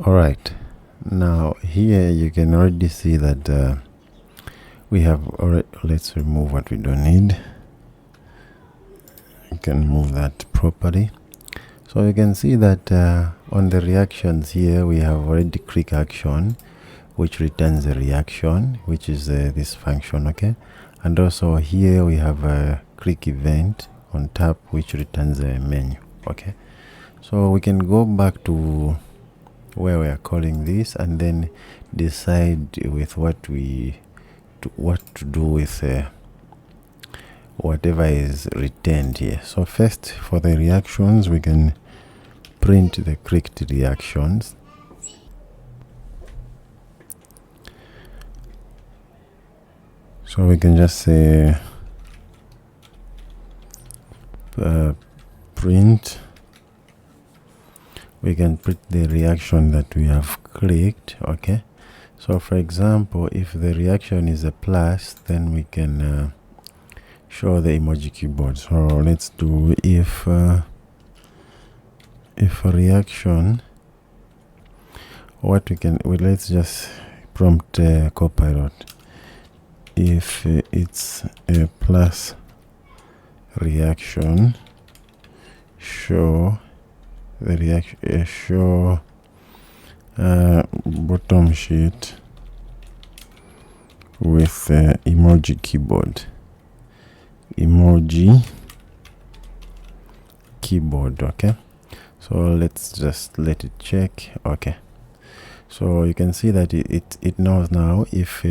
All right, now here you can already see that we have already. Let's remove what we don't need. You can move that properly. So you can see that on the reactions here we have already click action, which returns a reaction, which is this function. Okay, and also here we have a click event on top, which returns a menu. Okay, so we can go back to where we are calling this and then decide with what to do with whatever is returned here. So first, for the reactions, we can print the clicked reactions. So we can just say print. We can print the reaction that we have clicked. Okay, so for example, if the reaction is a plus, then we can show the emoji keyboard. So let's do if a reaction, what we can, let's just prompt Copilot. If it's a plus reaction, show the reaction, show bottom sheet with emoji keyboard. Emoji keyboard. Okay, so let's just let it check. Okay, so you can see that it knows now if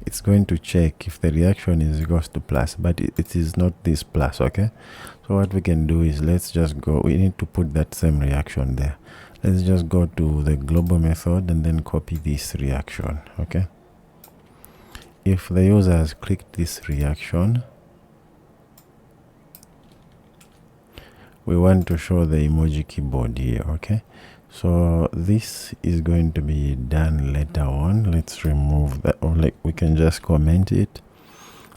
it's going to check if the reaction is equals to plus, but it is not this plus. Okay, so what we can do is let's just go, we need to put that same reaction there. Let's just go to the global method and then copy this reaction. Okay, if the user has clicked this reaction, we want to show the emoji keyboard here. Okay, so this is going to be done later on. Let's remove that, or like we can just comment it.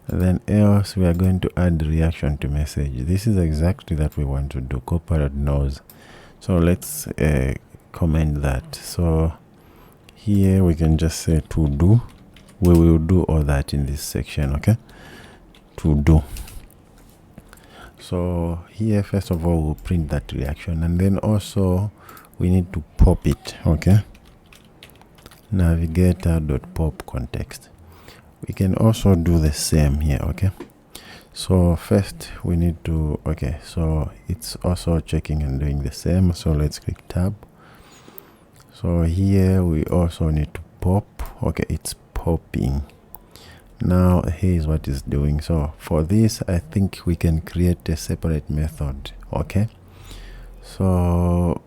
And then else we are going to add reaction to message. This is exactly that we want to do. Copilot knows. So let's comment that. So here we can just say to do. We will do all that in this section. Okay, to do. So here, first of all, we'll print that reaction, and then also we need to pop it. Okay, navigator.pop context. We can also do the same here. Okay, so first we need to, okay, so it's also checking and doing the same. So let's click tab. So here we also need to pop. Okay, it's popping. Now here's what it's doing. So for this, I think we can create a separate method. Okay, so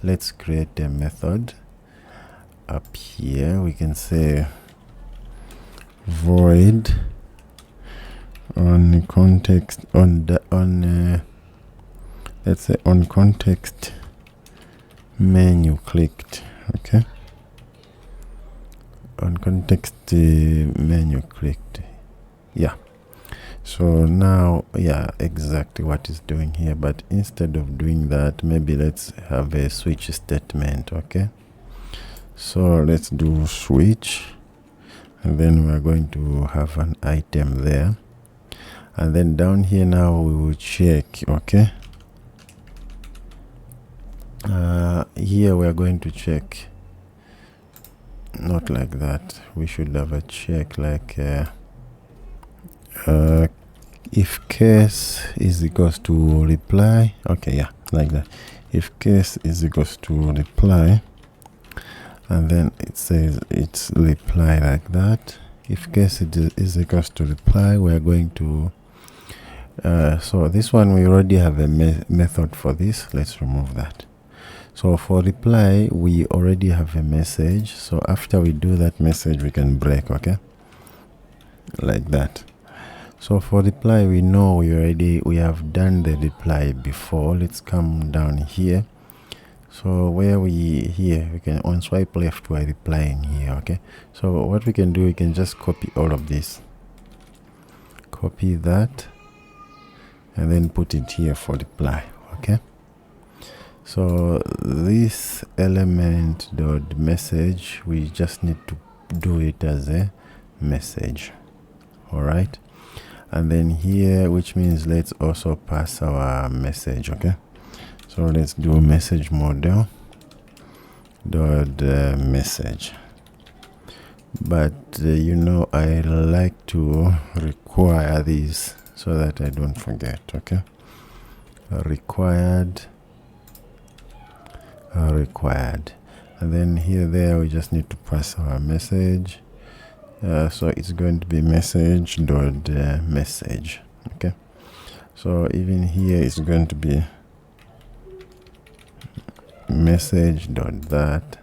let's create a method. Up here we can say void on context let's say on context menu clicked. Okay, on context menu clicked. Yeah, so now, yeah, exactly what it's doing here, but instead of doing that, maybe let's have a switch statement. Okay, so let's do switch, and then we're going to have an item there, and then down here now we will check. Okay, here we are going to check, not like that, we should have a check like if case is equals to reply. Okay, yeah, like that. If case is equals to reply, and then it says it's reply like that. If case is equals to reply, we are going to so this one we already have a method for this. Let's remove that. So for reply, we already have a message. So after we do that message, we can break. Okay, like that. So for reply, we know we have done the reply before. Let's come down here. So where we can on swipe left, we're replying here. Okay, so what we can do, we can just copy all of this, copy that, and then put it here for reply. Okay, So this element dot message, we just need to do it as a message. All right, and then here, which means let's also pass our message. Okay, so let's do message model dot message. But you know, I like to require these so that I don't forget. Okay, required, and then here there we just need to pass our message. So it's going to be message dot message. Okay, so even here it's going to be message dot that,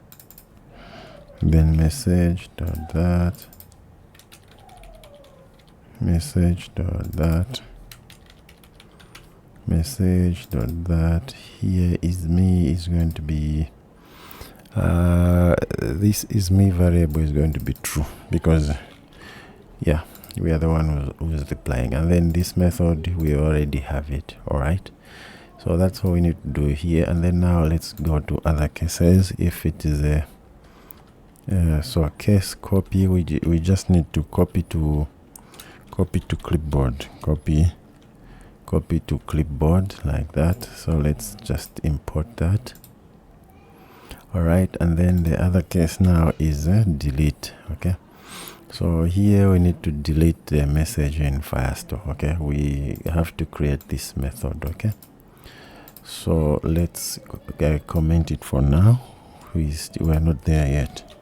then message dot that, message dot that, message dot that. Here is me is going to be this is me variable is going to be true, because yeah, we are the one who's replying. And then this method, we already have it. All right, so that's what we need to do here. And then now let's go to other cases. If it is a so a case copy, we just need to copy to clipboard, copy to clipboard, like that. So let's just import that. All right, and then the other case now is delete. Okay, so here we need to delete the message in Firestore. Okay, we have to create this method. Okay, so let's comment it for now. We're not there yet.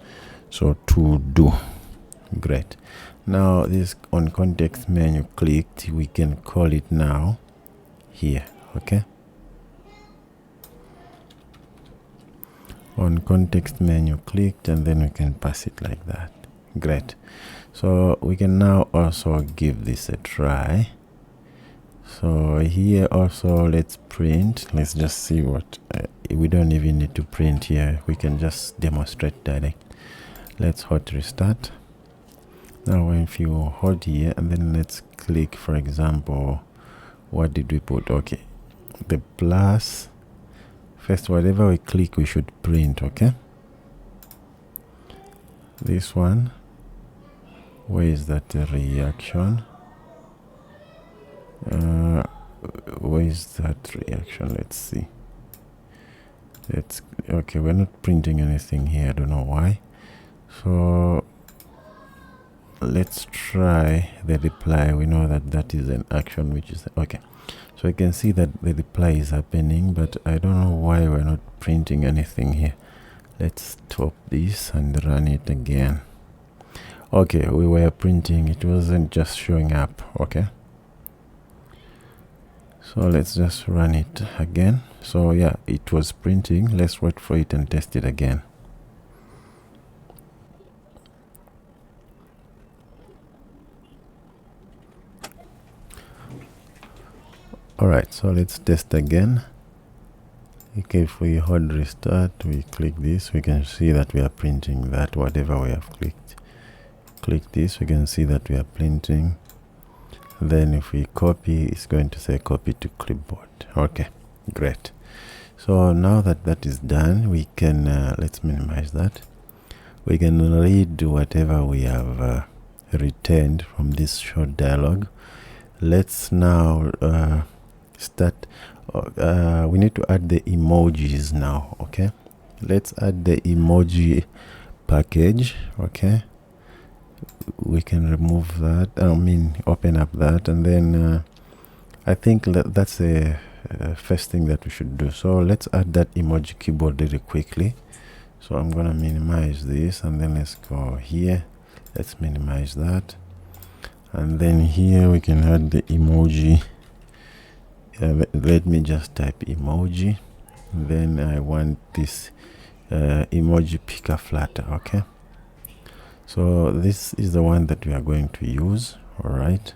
So to do, great. Now this on context menu clicked, we can call it now here. Okay, on context menu clicked, and then we can pass it like that. Great. So we can now also give this a try. So here also let's print. Let's just see what we don't even need to print here. We can just demonstrate direct. Let's hot restart. Now if you hold here, and then let's click, for example, what did we put? Okay, the plus. First, whatever we click, we should print. Okay, this one, where is that reaction? Where is that reaction? Let's see. Okay, we're not printing anything here. I don't know why. So let's try the reply. We know that that is an action, which is okay. So I can see that the reply is happening, but I don't know why we're not printing anything here. Let's stop this and run it again. Okay, we were printing, it wasn't just showing up. Okay, so let's just run it again. So yeah, it was printing. Let's wait for it and test it again. Alright, so let's test again. Okay, if we hold restart, we click this, we can see that we are printing that whatever we have clicked. Click this, we can see that we are printing. Then if we copy, it's going to say copy to clipboard. Okay, great. So now that that is done, we can let's minimize that. We can read whatever we have returned from this short dialogue. Let's now start. We need to add the emojis now. Okay, let's add the emoji package. Okay, we can remove that. I mean, open up that, and then I think that's the first thing that we should do. So let's add that emoji keyboard really quickly. So I'm gonna minimize this, and then let's go here. Let's minimize that, and then here we can add the emoji. Let me just type emoji. Then I want this emoji picker flutter. Okay, so this is the one that we are going to use. All right,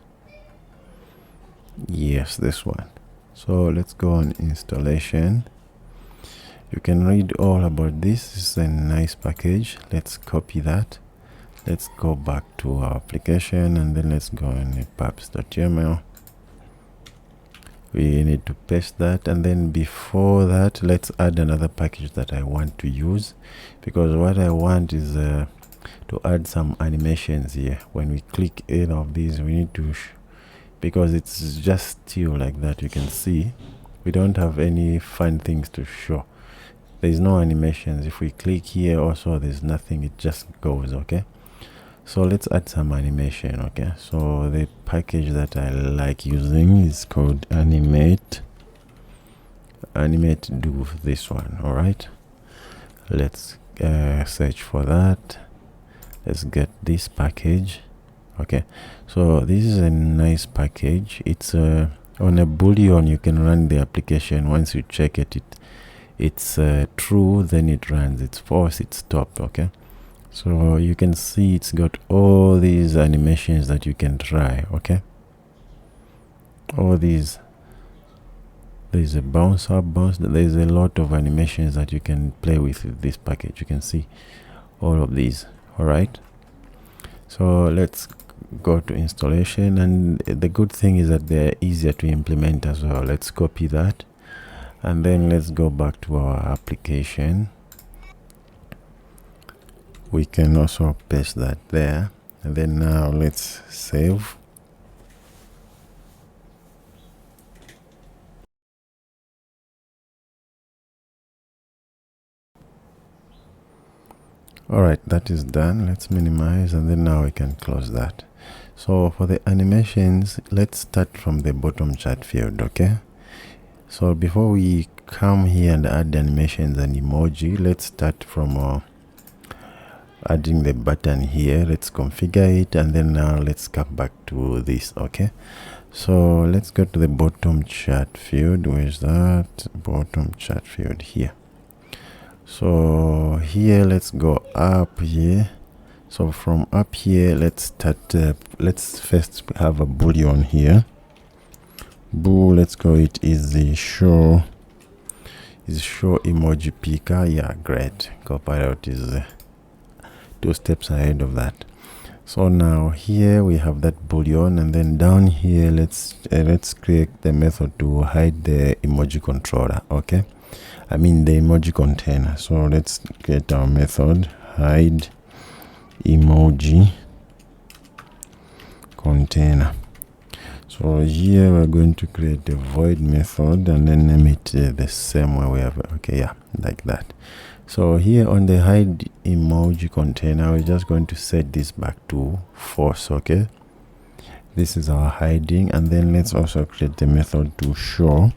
yes, this one. So let's go on installation. You can read all about this. This is a nice package. Let's copy that. Let's go back to our application, and then let's go in pubs.yml. we need to paste that. And then before that, let's add another package that I want to use, because what I want is to add some animations here. When we click any of these, we need to because it's just still like that. You can see we don't have any fun things to show. There's no animations. If we click here also, there's nothing, it just goes. Okay, so let's add some animation. Okay, so the package that I like using is called animate do this one. All right, let's search for that. Let's get this package. Okay, so this is a nice package. It's on a boolean. You can run the application. Once you check it, it's true, then it runs. It's false, it stopped. Okay, so you can see it's got all these animations that you can try. Okay, all these, there's a bounce up, bounce. There's a lot of animations that you can play with this package. You can see all of these. All right, so let's go to installation, and the good thing is that they're easier to implement as well. Let's copy that, and then let's go back to our application. We can also paste that there, and then now let's save. All right, that is done. Let's minimize, and then now we can close that. So for the animations, let's start from the bottom chat field. Okay, so before we come here and add animations and emoji, let's start from adding the button here. Let's configure it, and then now let's come back to this. Okay, so let's go to the bottom chat field. Where's that bottom chat field? Here. So here, let's go up here. So from up here, let's start. Let's first have a boolean here. Let's go. It is the show emoji picker. Yeah, great. Copilot is 2 steps ahead of that. So now here we have that boolean, and then down here let's create the method to hide the emoji controller. Okay, I mean the emoji container. So let's get our method hide emoji container. So here we're going to create a void method and then name it the same way we have. Okay, yeah, like that. So here on the hide emoji container, we're just going to set this back to false. Okay, this is our hiding, and then let's also create the method to show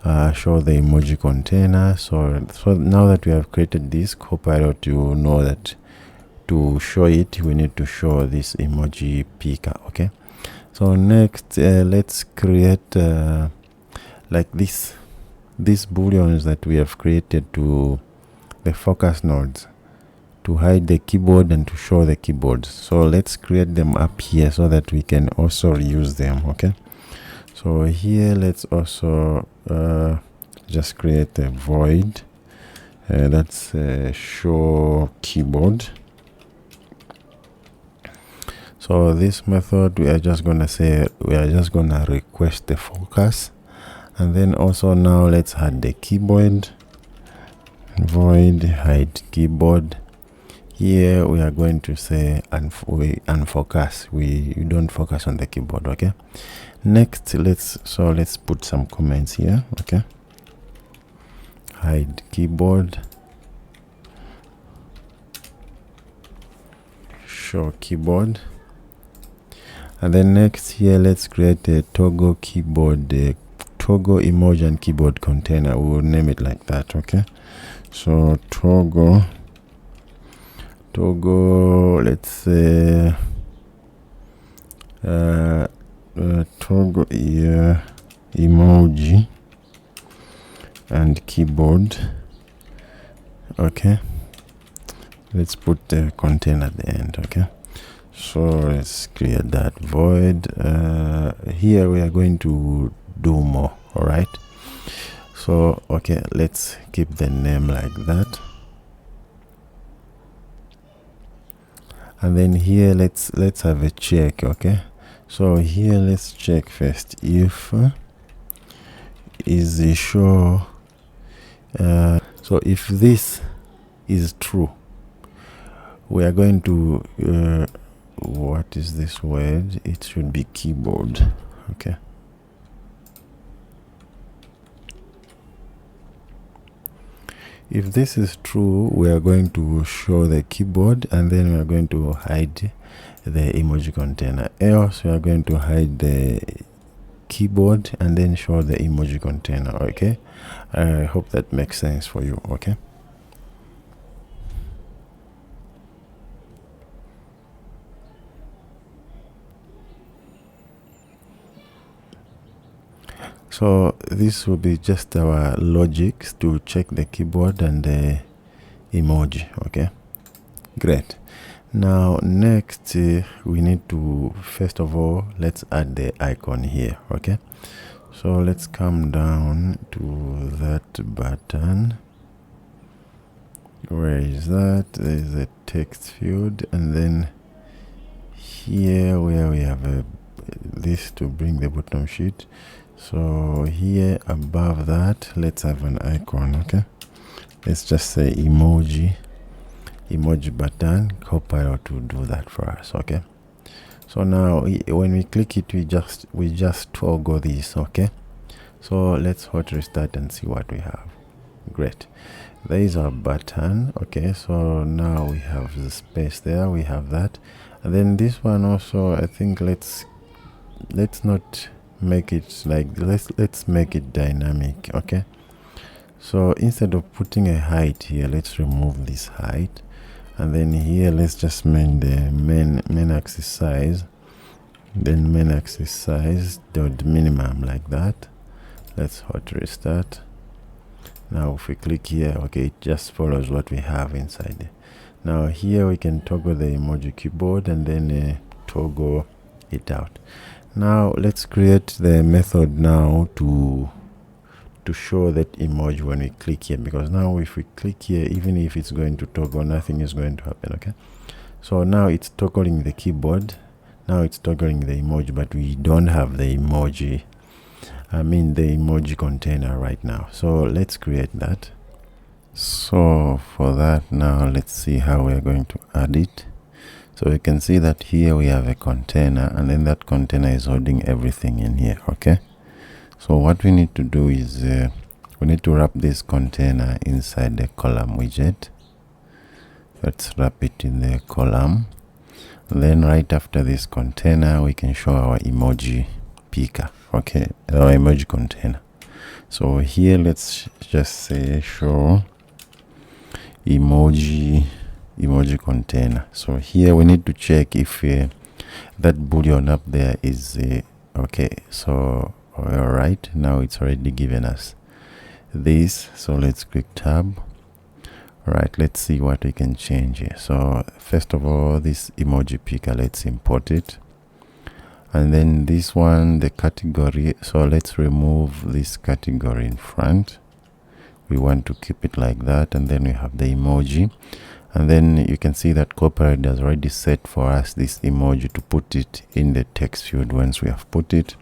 the emoji container. So now that we have created this, Copilot, you know that to show it, we need to show this emoji picker. Okay, so next let's create like these booleans that we have created to the focus nodes to hide the keyboard and to show the keyboards. So let's create them up here so that we can also reuse them. Okay, so here let's also just create a void that's show keyboard. So this method, we are just gonna request the focus, and then also now let's add the keyboard. Void hide keyboard. Here we are going to say unfocus. You don't focus on the keyboard. Okay, next let's put some comments here. Okay, hide keyboard, show keyboard, and then next here let's create a toggle keyboard, toggle emoji and keyboard container. We will name it like that. Okay, so toggle, let's say toggle emoji and keyboard. Okay, let's put the container at the end. Okay, so let's create that void. Here we are going to do more. All right, so okay, let's keep the name like that, and then here let's have a check. Okay, so here let's check first if is the show. So if this is true, we are going to what is this word? It should be keyboard. Okay, if this is true, we are going to show the keyboard, and then we are going to hide the emoji container. Else we are going to hide the keyboard and then show the emoji container. Okay, I hope that makes sense for you. Okay, so this will be just our logics to check the keyboard and the emoji. Okay, great. Now next we need to, first of all, let's add the icon here. Okay, so let's come down to that button. Where is that? There is a text field, and then here where we have this to bring the bottom sheet. So here above that, let's have an icon. Okay, let's just say emoji button. Copilot will do that for us. Okay, so now when we click it, we just toggle this. Okay, so let's hot restart and see what we have. Great, there is our button. Okay, so now we have the space there, we have that, and then this one also, I think let's not make it like, let's make it dynamic. Okay, so instead of putting a height here, let's remove this height, and then here let's just main the main axis size, then main axis size dot minimum, like that. Let's hot restart. Now if we click here, okay, it just follows what we have inside there. Now here we can toggle the emoji keyboard and then toggle it out. Now let's create the method now to show that emoji when we click here, because now if we click here, even if it's going to toggle, nothing is going to happen. Okay, so now it's toggling the keyboard, now it's toggling the emoji, but we don't have the emoji, the emoji container right now. So let's create that. So for that, now let's see how we are going to add it. So we can see that here we have a container, and then that container is holding everything in here. Okay, so what we need to do is we need to wrap this container inside the column widget. Let's wrap it in the column, and then right after this container we can show our emoji picker. Okay, our emoji container. So here let's just say show emoji container. So here we need to check if that boolean up there is okay. So all right, now it's already given us this, so let's click tab. All right, let's see what we can change here. So first of all, this emoji picker, let's import it, and then this one, the category, so let's remove this category in front. We want to keep it like that, and then we have the emoji, and then you can see that Copilot has already set for us this emoji to put it in the text field once we have put it.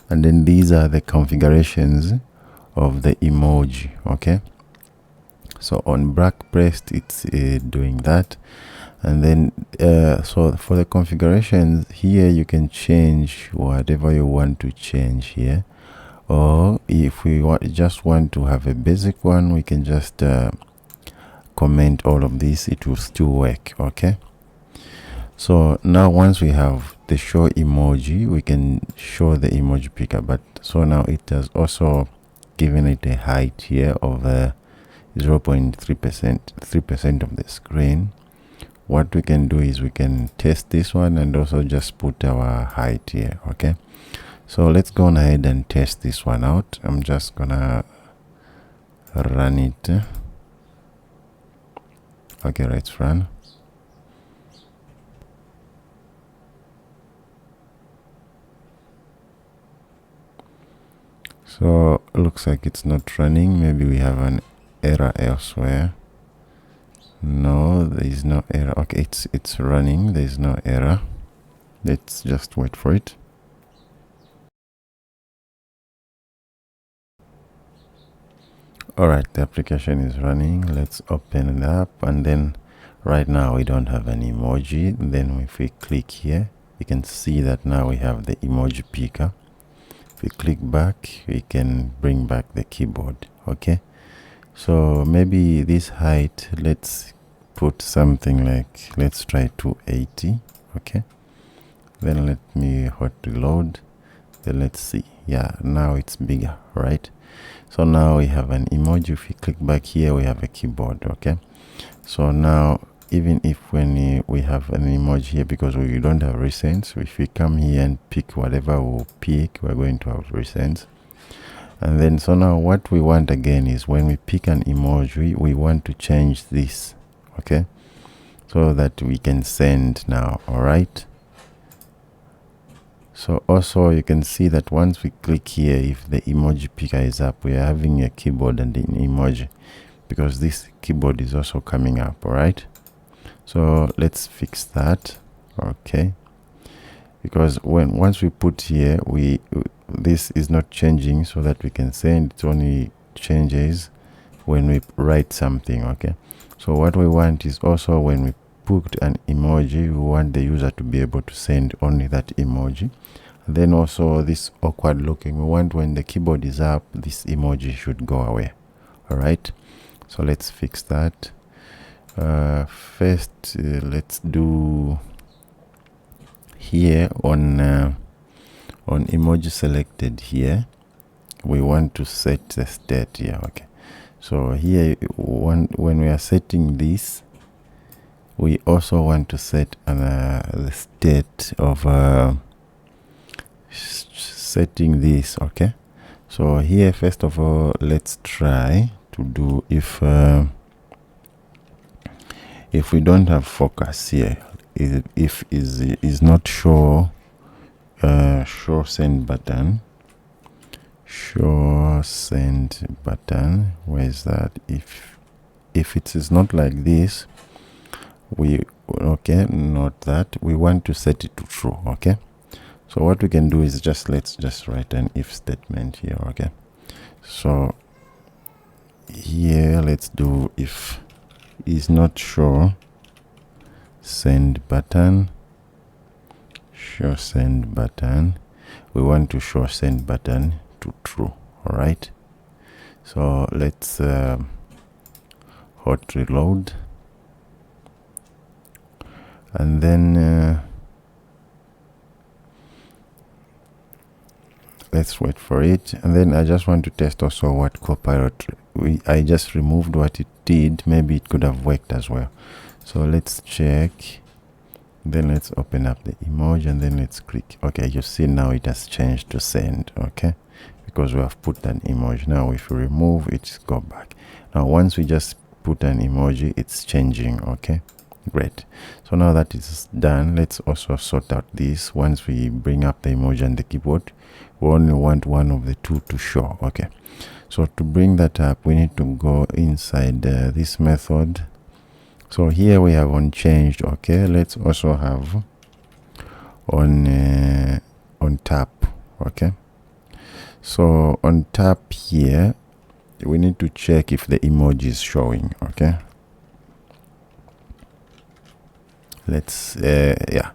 And then these are the configurations of the emoji. Okay, so on back pressed, it's doing that. And then so for the configurations here, you can change whatever you want to change here, or if we just want to have a basic one, we can just comment all of this, it will still work. Okay, so now once we have the show emoji, we can show the emoji picker, but so now it has also given it a height here of 0.3% of the screen. What we can do is we can test this one and also just put our height here. Okay, so let's go on ahead and test this one out. I'm just gonna run it. Okay, let's run. So looks like it's not running. Maybe we have an error elsewhere. No, there is no error. Okay, it's running. There is no error. Let's just wait for it. All right, the application is running. Let's open it up, and then right now we don't have an emoji. Then if we click here, we can see that now we have the emoji picker. If we click back, we can bring back the keyboard. Okay, so maybe this height, let's put something like, let's try 280. Okay, then let me hot reload. Then let's see. Yeah, now it's bigger, right? So now we have an emoji. If we click back here, we have a keyboard. Okay, so now even if when we have an emoji here, because we don't have recents, if we come here and pick whatever we'll pick, we're going to have recents. And then so now what we want again is when we pick an emoji, we want to change this, okay, so that we can send now. All right, so also you can see that once we click here, if the emoji picker is up, we are having a keyboard and an emoji, because this keyboard is also coming up. All right, so let's fix that. Okay, because once we put here, this is not changing so that we can send. It only changes when we write something. Okay, so what we want is also when we put an emoji, we want the user to be able to send only that emoji. Then also this awkward looking, we want when the keyboard is up, this emoji should go away. All right, so let's fix that. First, let's do here on emoji selected here, we want to set the state here. Okay, so here when we are setting this, we also want to set the state of setting this. Okay, so here first of all, let's try to do if we don't have focus here, if is not show send button, show send button, where is that? If it is not like this, we not that, we want to set it to true. Okay, so what we can do is let's just write an if statement here. Okay, so here let's do if is not show send button, show send button, we want to show send button to true. All right, so let's hot reload, and then let's wait for it. And then I just want to test also what Copilot, I just removed what it did, maybe it could have worked as well. So let's check, then let's open up the emoji, and then let's click. Okay, you see now it has changed to send. Okay, because we have put an emoji. Now if we remove it, go back. Now once we just put an emoji, it's changing. Okay, great. So now that is done, let's also sort out this. Once we bring up the emoji and the keyboard, we only want one of the two to show. Okay, so to bring that up, we need to go inside this method. So here we have on changed. Okay, let's also have on tap. Okay, so on tap here, we need to check if the emoji is showing. Okay, let's yeah,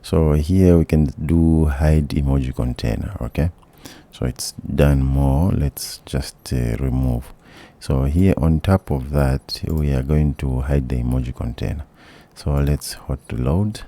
so here we can do hide emoji container. Okay, so it's done more. Let's just remove. So here on top of that, we are going to hide the emoji container. So let's hot reload.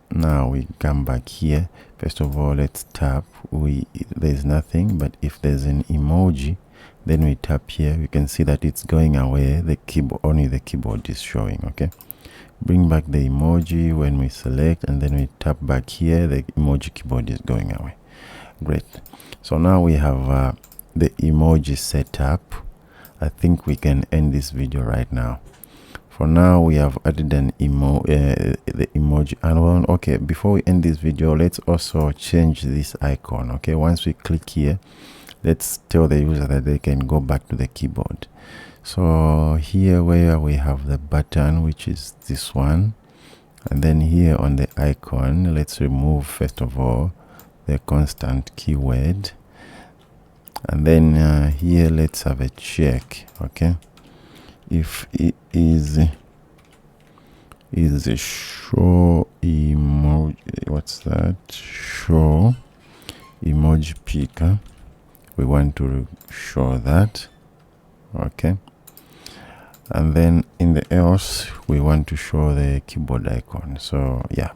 Now we come back here. First of all, let's tap. There's nothing, but if there's an emoji, then we tap here. We can see that it's going away. The keyboard, only the keyboard is showing. Okay, bring back the emoji when we select, and then we tap back here, the emoji keyboard is going away. Great. So now we have the emoji set up. I think we can end this video right now. For now, we have added an the emoji. And okay, before we end this video, let's also change this icon. Okay, once we click here, let's tell the user that they can go back to the keyboard. So here where we have the button, which is this one, And then here on the icon, let's remove first of all the constant keyword, and then here let's have a check. Okay, if it is a show emoji, what's that, show emoji picker, we want to show that. Okay, and then in the else we want to show the keyboard icon. So yeah,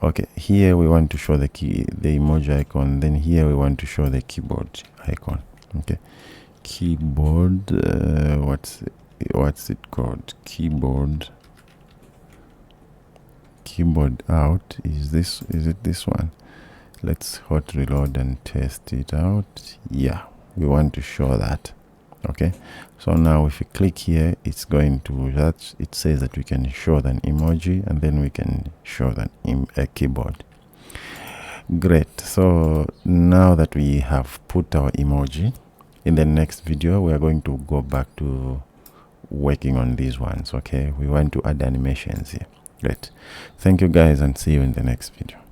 okay, here we want to show the emoji icon, then here we want to show the keyboard icon. Okay, keyboard, what's it called, keyboard out. Is it this one? Let's hot reload and test it out. Yeah, we want to show that. Okay, so now if you click here, it's going to that, it says that we can show an emoji, and then we can show a keyboard. Great. So now that we have put our emoji, in the next video we are going to go back to working on these ones. Okay, we want to add animations here. Great. Thank you guys, and see you in the next video.